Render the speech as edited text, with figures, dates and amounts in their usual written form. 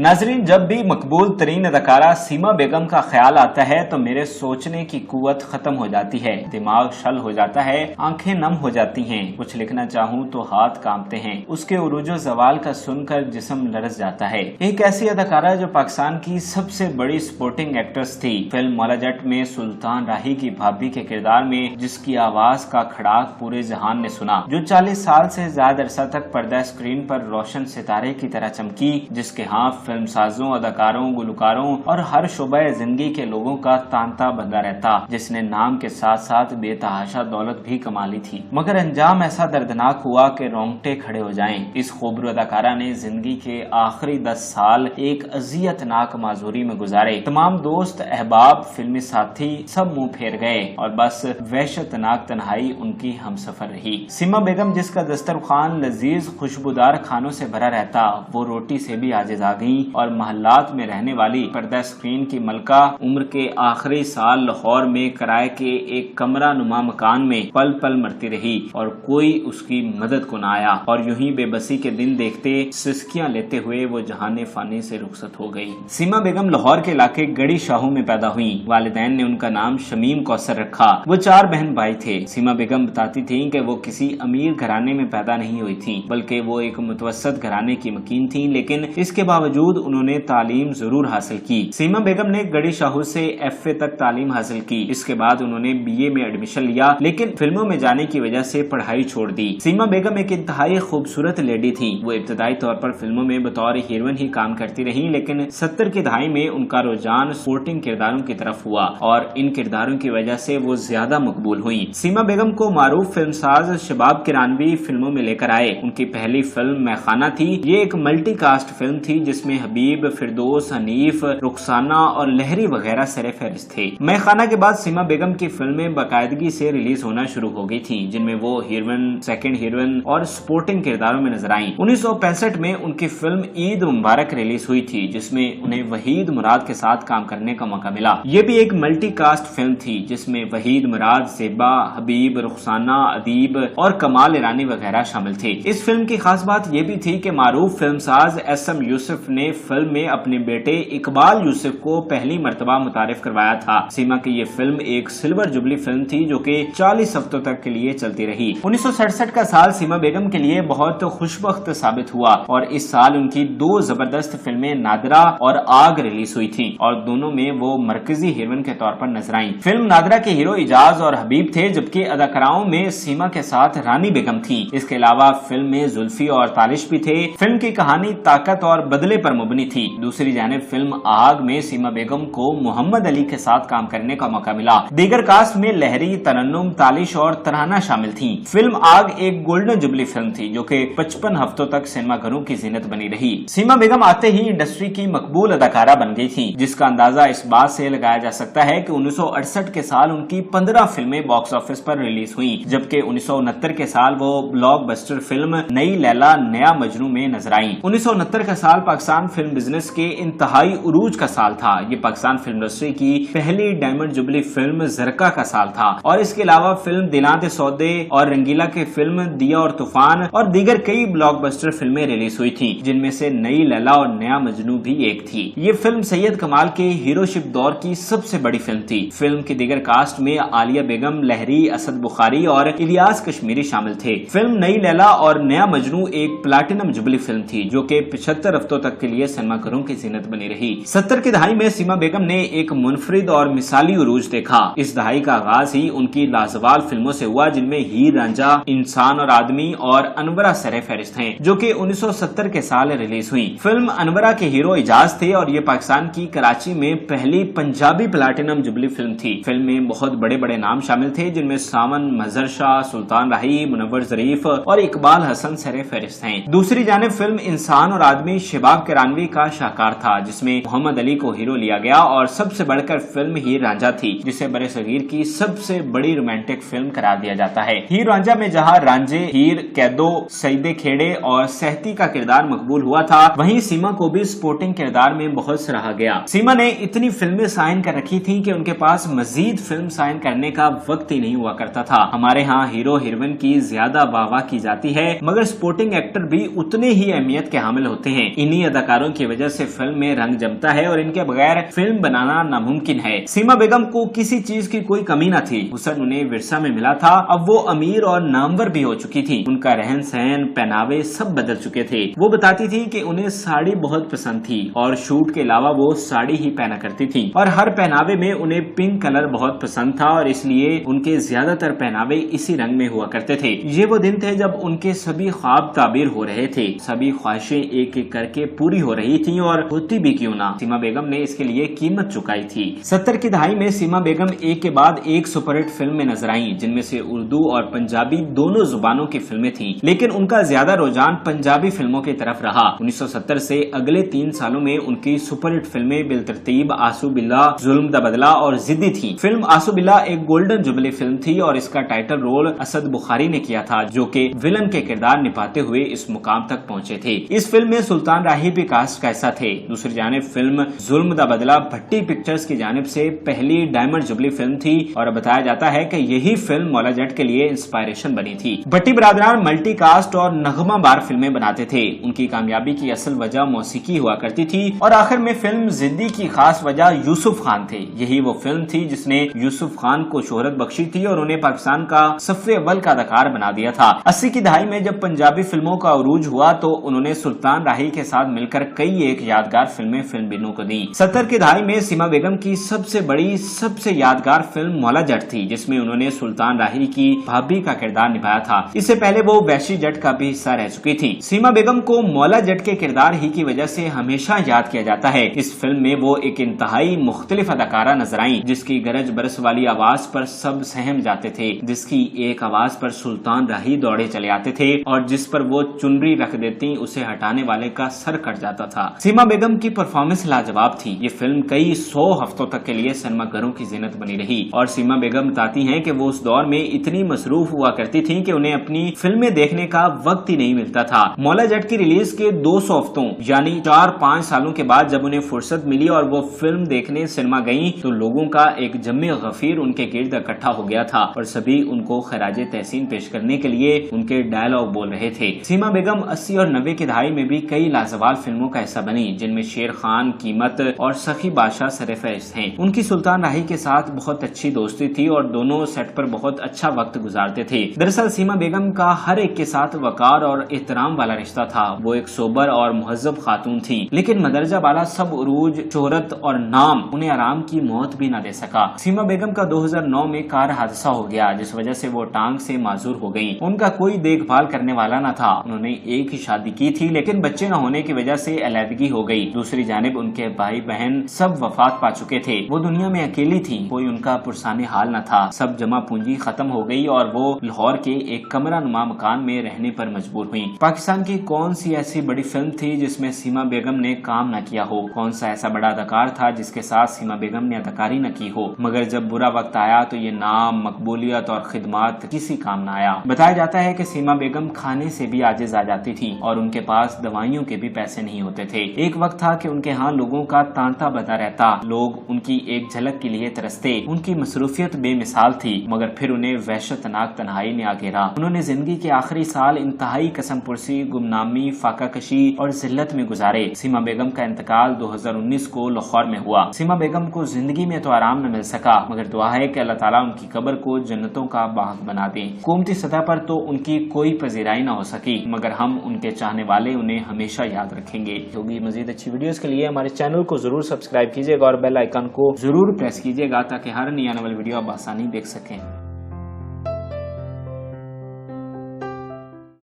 ناظرین، جب بھی مقبول ترین اداکارہ سیما بیگم کا خیال آتا ہے تو میرے سوچنے کی قوت ختم ہو جاتی ہے، دماغ شل ہو جاتا ہے، آنکھیں نم ہو جاتی ہیں، کچھ لکھنا چاہوں تو ہاتھ کانپتے ہیں، اس کے عروج و زوال کا سن کر جسم لرز جاتا ہے۔ ایک ایسی اداکارہ جو پاکستان کی سب سے بڑی سپورٹنگ ایکٹرس تھی، فلم مولا جٹ میں سلطان راہی کی بھابھی کے کردار میں جس کی آواز کا کھڑاک پورے جہان نے سنا، جو 40 سال سے زیادہ عرصہ تک پردہ اسکرین پر روشن ستارے کی طرح چمکی، جس کے ہاں فلم سازوں، اداکاروں، گلوکاروں اور ہر شعبہ زندگی کے لوگوں کا تانتا بندہ رہتا، جس نے نام کے ساتھ ساتھ بے تحاشا دولت بھی کما لی تھی، مگر انجام ایسا دردناک ہوا کہ رونگٹے کھڑے ہو جائیں۔ اس خوبرو اداکارہ نے زندگی کے آخری 10 سال ایک اذیت ناک معذوری میں گزارے۔ تمام دوست، احباب، فلمی ساتھی سب منہ پھیر گئے اور بس وحشت ناک تنہائی ان کی ہمسفر رہی۔ سیما بیگم، جس کا دسترخوان لذیذ خوشبودار کھانوں سے بھرا رہتا، وہ روٹی سے بھی عاجز آ گئی اور محلات میں رہنے والی پردہ اسکرین کی ملکہ عمر کے آخری سال لاہور میں کرائے کے ایک کمرہ نما مکان میں پل پل مرتی رہی اور کوئی اس کی مدد کو نہ آیا، اور یوں ہی بے بسی کے دن دیکھتے سسکیاں لیتے ہوئے وہ جہان فانی سے رخصت ہو گئی۔ سیما بیگم لاہور کے علاقے گڑی شاہو میں پیدا ہوئی۔ والدین نے ان کا نام شمیم کوثر رکھا۔ وہ 4 بہن بھائی تھے۔ سیما بیگم بتاتی تھیں کہ وہ کسی امیر گھرانے میں پیدا نہیں ہوئی تھیں، بلکہ وہ ایک متوسط گھرانے کی مکین تھیں، لیکن اس کے باوجود انہوں نے تعلیم ضرور حاصل کی۔ سیما بیگم نے گڑی شاہو سے FA تک تعلیم حاصل کی۔ اس کے بعد انہوں نے BA میں ایڈمیشن لیا، لیکن فلموں میں جانے کی وجہ سے پڑھائی چھوڑ دی۔ سیما بیگم ایک انتہائی خوبصورت لیڈی تھی۔ وہ ابتدائی طور پر فلموں میں بطور ہیروئن ہی کام کرتی رہی، لیکن 70 کی دہائی میں ان کا رجحان سپورٹنگ کرداروں کی طرف ہوا اور ان کرداروں کی وجہ سے وہ زیادہ مقبول ہوئی۔ سیما بیگم کو معروف فلم ساز شباب کرانوی فلموں میں لے کر آئے۔ ان کی پہلی فلم میں خانہ تھی۔ یہ ایک ملٹی کاسٹ فلم تھی جس میں حبیب، فردوس، حنیف، رخسانہ اور لہری وغیرہ سر فہرست تھے۔ میں خانہ کے بعد سیما بیگم کی فلمیں باقاعدگی سے ریلیز ہونا شروع ہو گئی تھیں، جن میں وہ ہیروئن، سیکنڈ ہیروئن اور سپورٹنگ کرداروں میں نظر آئیں۔ 1965 میں ان کی فلم عید مبارک ریلیز ہوئی تھی، جس میں انہیں وحید مراد کے ساتھ کام کرنے کا موقع ملا۔ یہ بھی ایک ملٹی کاسٹ فلم تھی جس میں وحید مراد، زیبا، حبیب، رخسانہ، ادیب اور کمال ایرانی وغیرہ شامل تھے۔ اس فلم کی خاص بات یہ بھی تھی کہ معروف فلم ساز SM یوسف نے فلم میں اپنے بیٹے اقبال یوسف کو پہلی مرتبہ متعارف کروایا تھا۔ سیما کی یہ فلم ایک سلور جوبلی فلم تھی جو کہ 40 ہفتوں تک کے لیے چلتی رہی۔ 1967 کا سال سیما بیگم کے لیے بہت خوشبخت ثابت ہوا اور اس سال ان کی 2 زبردست فلمیں نادرہ اور آگ ریلیز ہوئی تھیں اور دونوں میں وہ مرکزی ہیروئن کے طور پر نظر آئیں۔ فلم نادرہ کے ہیرو اعجاز اور حبیب تھے، جبکہ اداکاراؤں میں سیما کے ساتھ رانی بیگم تھی۔ اس کے علاوہ فلم میں زلفی اور تالش بھی تھے۔ فلم کی کہانی طاقت اور بدلے پر مبنی تھی۔ دوسری جانب فلم آگ میں سیما بیگم کو محمد علی کے ساتھ کام کرنے کا موقع ملا۔ دیگر کاسٹ میں لہری، ترنم، تالش اور ترانہ شامل تھیں۔ فلم آگ ایک گولڈن جوبلی فلم تھی جو کہ 55 ہفتوں تک سینما گھروں کی زینت بنی رہی۔ سیما بیگم آتے ہی انڈسٹری کی مقبول اداکارہ بن گئی تھی، جس کا اندازہ اس بات سے لگایا جا سکتا ہے کہ 1968 کے سال ان کی 15 فلمیں باکس آفس پر ریلیز ہوئیں، جبکہ 1969 کے سال وہ بلاک بسٹر فلم نئی لیلا نیا مجنوں میں نظر آئیں۔ 1969 کا سال پاکستان فلم بزنس کے انتہائی عروج کا سال تھا۔ یہ پاکستان فلم انڈسٹری کی پہلی ڈائمنڈ جوبلی فلم زرکا کا سال تھا اور اس کے علاوہ فلم دلاں تے سودے اور رنگیلا کی فلم دیا اور طوفان اور دیگر کئی بلاک بسٹر فلمیں ریلیز ہوئی تھیں، جن میں سے نئی لیلا اور نیا مجنوں بھی ایک تھی۔ یہ فلم سید کمال کے ہیرو شپ دور کی سب سے بڑی فلم تھی۔ فلم کی دیگر کاسٹ میں عالیہ بیگم، لہری، اسد بخاری اور الیاس کشمیری شامل تھے۔ فلم نئی لیلا اور نیا مجنوں ایک پلاٹینم جوبلی فلم تھی جو کہ 75 ہفتوں تک کے لیے سینما گھروں کی زینت بنی رہی۔ 70 کی دہائی میں سیما بیگم نے ایک منفرد اور مثالی عروج دیکھا۔ اس دہائی کا آغاز ہی ان کی لازوال فلموں سے ہوا، جن میں ہیر رانجھا، انسان اور آدمی اور انورا سر فہرست ہیں، جو کہ 1970 کے سال ریلیز ہوئی۔ فلم انورا کے ہیرو اعجاز تھے اور یہ پاکستان کی کراچی میں پہلی پنجابی پلاٹینم جوبلی فلم تھی۔ فلم میں بہت بڑے بڑے نام شامل تھے، جن میں سامن مظہر شاہ، سلطان راہی، منور ظریف اور اقبال حسن سر فہرست ہیں۔ دوسری جانب فلم انسان اور آدمی شباب کرانوی کا شاہکار تھا، جس میں محمد علی کو ہیرو لیا گیا اور سب سے بڑھ کر فلم ہیر رانجھا تھی، جسے برے صغیر کی سب سے بڑی رومانٹک فلم قرار دیا جاتا ہے۔ ہیر رانجھا میں جہاں رانجھے، ہیر، قیدو، سعید کھیڑے اور سہتی کا کردار مقبول ہوا تھا، وہیں سیما کو بھی سپورٹنگ کردار میں بہت سراہا گیا۔ سیما نے اتنی فلمیں سائن کر رکھی تھیں کہ ان کے پاس مزید فلم سائن کرنے کا وقت ہی نہیں ہوا کرتا تھا۔ ہمارے ہاں ہیرو ہیروئن کی زیادہ واہ واہ کی جاتی ہے، مگر سپورٹنگ ایکٹر بھی اتنے ہی اہمیت کے حامل ہوتے ہیں۔ انہی اداکار اداکاروں کی وجہ سے فلم میں رنگ جمتا ہے اور ان کے بغیر فلم بنانا ناممکن ہے۔ سیما بیگم کو کسی چیز کی کوئی کمی نہ تھی، حسن انہیں ورثہ میں ملا تھا۔ اب وہ امیر اور نامور بھی ہو چکی تھی، ان کا رہن سہن، پہناوے سب بدل چکے تھے۔ وہ بتاتی تھی کہ انہیں ساڑی بہت پسند تھی اور شوٹ کے علاوہ وہ ساڑی ہی پہنا کرتی تھی، اور ہر پہناوے میں انہیں پنک کلر بہت پسند تھا اور اس لیے ان کے زیادہ تر پہناوے اسی رنگ میں ہوا کرتے تھے۔ یہ وہ دن تھے جب ان کے سبھی خواب تعبیر ہو رہے تھے، سبھی خواہشیں ایک ایک کر کے پوری ہو رہی تھیں، اور ہوتی بھی کیوں نہ، سیما بیگم نے اس کے لیے قیمت چکائی تھی۔ 70 کی دہائی میں سیما بیگم ایک کے بعد ایک سپر ہٹ فلم میں نظر آئیں، جن میں سے اردو اور پنجابی دونوں زبانوں کی فلمیں تھیں، لیکن ان کا زیادہ رجحان پنجابی فلموں کی طرف رہا۔ 1970 سے اگلے 3 سالوں میں ان کی سپر ہٹ فلمیں بالترتیب آسو باللہ، ظلم دا بدلہ اور ضدی تھی۔ فلم آسو باللہ ایک گولڈن جوبلی فلم تھی اور اس کا ٹائٹل رول اسد بخاری نے کیا تھا، جو کہ ولن کے کردار نبھاتے ہوئے اس مقام تک پہنچے تھے۔ اس فلم میں سلطان راہی بھی کاسٹ کا حصہ تھے۔ دوسری جانب فلم ظلم دا بدلہ بھٹی پکچرز کی جانب سے پہلی ڈائمنڈ جوبلی فلم تھی اور بتایا جاتا ہے کہ یہی فلم مولا جٹ کے لیے انسپائریشن بنی تھی۔ بھٹی برادران ملٹی کاسٹ اور نغمہ بار فلمیں بناتے تھے۔ ان کی کامیابی کی اصل وجہ موسیقی ہوا کرتی تھی، اور آخر میں فلم ضدی کی خاص وجہ یوسف خان تھے۔ یہی وہ فلم تھی جس نے یوسف خان کو شہرت بخشی تھی اور انہیں پاکستان کا صف اول کا اداکار بنا دیا تھا۔ 80 کی دہائی میں جب پنجابی فلموں کا عروج ہوا تو انہوں نے سلطان راہی کے ساتھ مل کر کئی ایک یادگار فلمیں فلم بینوں کو دی۔ 70 کی دہائی میں سیما بیگم کی سب سے بڑی، سب سے یادگار فلم مولا جٹ تھی، جس میں انہوں نے سلطان راہی کی بھابھی کا کردار نبھایا تھا۔ اس سے پہلے وہ ویشی جٹ کا بھی حصہ رہ چکی تھی۔ سیما بیگم کو مولا جٹ کے کردار ہی کی وجہ سے ہمیشہ یاد کیا جاتا ہے۔ اس فلم میں وہ ایک انتہائی مختلف اداکارہ نظر آئیں، جس کی گرج برس والی آواز پر سب سہم جاتے تھے، جس کی ایک آواز پر سلطان راہی دوڑے چلے آتے تھے، اور جس پر وہ چنری رکھ دیتی اسے ہٹانے والے کا سر کٹ جاتا تھا۔ سیما بیگم کی پرفارمنس لاجواب تھی۔ یہ فلم کئی 100 ہفتوں تک کے لیے سینما گھروں کی زینت بنی رہی، اور سیما بیگم بتاتی ہیں کہ وہ اس دور میں اتنی مصروف ہوا کرتی تھیں کہ انہیں اپنی فلمیں دیکھنے کا وقت ہی نہیں ملتا تھا۔ مولا جٹ کی ریلیز کے 200 ہفتوں یعنی 4-5 سالوں کے بعد جب انہیں فرصت ملی اور وہ فلم دیکھنے سینما گئیں تو لوگوں کا ایک جمع غفیر ان کے گرد اکٹھا ہو گیا تھا، اور سبھی ان کو خراج تحسین پیش کرنے کے لیے ان کے ڈائلاگ بول رہے تھے۔ سیما بیگم 80 اور 90 کی دہائی میں بھی کئی لازوال فلموں کا حصہ بنی، جن میں شیر خان، قیمت اور سخی بادشاہ سرفہرست ہیں۔ ان کی سلطان راہی کے ساتھ بہت اچھی دوستی تھی اور دونوں سیٹ پر بہت اچھا وقت گزارتے تھے۔ دراصل سیما بیگم کا ہر ایک کے ساتھ وقار اور احترام والا رشتہ تھا۔ وہ ایک سوبر اور مہذب خاتون تھی، لیکن مدرجہ بالا سب عروج، شہرت اور نام انہیں آرام کی موت بھی نہ دے سکا۔ سیما بیگم کا 2009 میں کار حادثہ ہو گیا، جس وجہ سے وہ ٹانگ سے معذور ہو گئیں۔ ان کا کوئی دیکھ بھال کرنے والا نہ تھا۔ انہوں نے ایک ہی شادی کی تھی، لیکن بچے نہ ہونے کی وجہ سے علیحدگی ہو گئی۔ دوسری جانب ان کے بھائی بہن سب وفات پا چکے تھے۔ وہ دنیا میں اکیلی تھی، کوئی ان کا پرسان حال نہ تھا۔ سب جمع پونجی ختم ہو گئی اور وہ لاہور کے ایک کمرہ نما مکان میں رہنے پر مجبور ہوئی۔ پاکستان کی کون سی ایسی بڑی فلم تھی جس میں سیما بیگم نے کام نہ کیا ہو؟ کون سا ایسا بڑا اداکار تھا جس کے ساتھ سیما بیگم نے اداکاری نہ کی ہو؟ مگر جب برا وقت آیا تو یہ نام، مقبولیت اور خدمات کسی کام نہ آیا۔ بتایا جاتا ہے کہ سیما بیگم کھانے سے بھی عاجز آ جاتی تھی اور ان کے پاس دوائیوں کے بھی پیسے نہیں ہوتے تھے۔ ایک وقت تھا کہ ان کے ہاں لوگوں کا تانتا بتا رہتا، لوگ ان کی ایک جھلک کے لیے ترستے۔ ان کی مصروفیت بے مثال تھی، مگر پھر انہیں وحشتناک تنہائی نے آ گھیرا۔ انہوں نے زندگی کے آخری سال انتہائی قسم پرسی، گمنامی، فاقہ کشی اور ذلت میں گزارے۔ سیما بیگم کا انتقال 2019 کو لاہور میں ہوا۔ سیما بیگم کو زندگی میں تو آرام نہ مل سکا، مگر دعا ہے کہ اللہ تعالیٰ ان کی قبر کو جنتوں کا باغ بنا دے۔ حکومتی سطح پر تو ان کی کوئی پذیرائی نہ ہو سکی، مگر ہم ان کے چاہنے والے انہیں ہمیشہ یاد رکھیں گے۔ ہوگی مزید اچھی ویڈیوز کے لیے ہمارے چینل کو ضرور سبسکرائب کیجیے گا اور بیل آئیکن کو ضرور پریس کیجیے گا تاکہ ہر نئی آنے والی ویڈیو آپ آسانی دیکھ سکیں۔